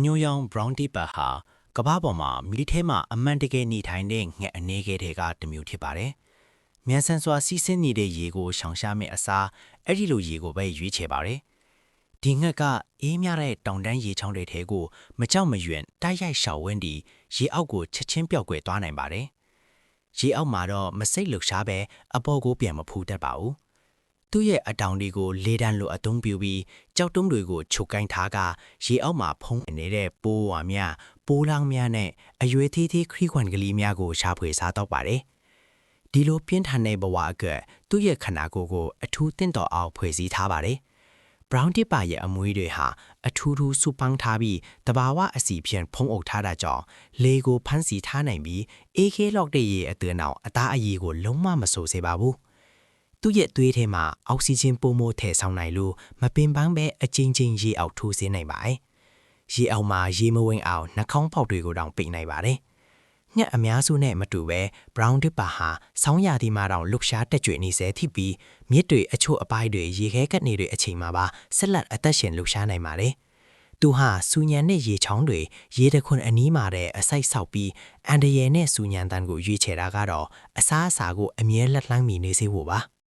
ညိုရောင် brown dipper ဟာကမ္ဘာပေါ်မှာမီးထဲမှာအမှန်တကယ်နေထိုင်တဲ့ငှက်အနေခဲတွေကတစ်မျိုးဖြစ်ပါတယ်။မြန်ဆန်စွာစီးဆင်းနေတဲ့ရေကိုရှောင်ရှားမဲ့အစားအဲ့ဒီလိုရေကိုပဲရွေးချယ်ပါတယ်။ဒီငှက်ကအေးမြတဲ့တောင်တန်းရေချောင်းတွေထဲကိုမကြောက်မရွံ့တိုက်ရိုက်ရှောင်ဝန်းပြီးရေအောက်ကိုချက်ချင်းပျောက်ကွယ်သွားနိုင်ပါတယ်။ရေအောက်မှာတော့မစိတ်လှုပ်ရှားပဲအပေါ်ကိုပြန်မဖူးတတ်ပါဘူး။သူ့ရဲ့အတောင်တွေကိုလေတံလိုအသုံးပြုပြီးကြောက်တုံးတွေကိုချုပ်ကိုင်းထားကရေအောက်မှာဖုံးနေတဲ့ပိုးဝါများပိုးလောင်များနဲ့အရွယ်သေးသေးခရီးခွန်ကလေးများကိုရှာဖွေစားတော့ပါတယ်။ဒီလိုပြင်းထန်တဲ့ဘဝအတွက်သူ့ရဲ့ခန္ဓာကိုယ်ကိုအထူးတင့်တော်အောင်ဖွဲ့စည်းထားပါတယ်။ brown dipper ရဲ့အမွှေးတွေဟာအထူးထူးစုပေါင်းထားပြီးတဘာဝအစီဖြင့်ဖုံးအုပ်ထားတာကြောင့်လေကိုဖမ်းဆီးထားနိုင်ပြီးအေးခဲလောက်တဲ့ရေအသွင်အောင်အသားအရည်ကိုလုံးဝမဆိုးစေပါဘူး။သူ့ရဲ့သွေးထဲမှာအောက်ဆီဂျင်ပိုမိုထည့်ဆောင်နိုင်လို့မပင်ပန်းပဲအချင်းချင်းရေအောက်ထိုးစေနိုင်ပါတယ်။ရေအောက်မှာရေမဝင်အောင်နှာခေါင်းပေါက်တွေကိုတောင်ပိတ်နိုင်ပါတယ်။ငှက်အများစုနဲ့မတူပဲ brown dipper ဟာဆောင်းရာသီမှာတောင်လှုပ်ရှားတက်ကြွနေစေဖြစ်ပြီးမြစ်တွေအချို့အပိုင်းတွေရေခဲကပ်နေတဲ့အချိန်မှာပါဆက်လက်အသက်ရှင်လှုပ်ရှားနိုင်ပါတယ်။သူဟာစူညံတဲ့ရေချောင်းတွေရေတခွန်အနီးမှာတဲ့အစိုက်ဆောက်ပြီးအန်ဒရယ်နဲ့စူညံတန်ကိုရွေးချယ်တာကတော့အစားအစာကိုအမြဲလက်လှမ်းမီနေစေဖို့ပါ။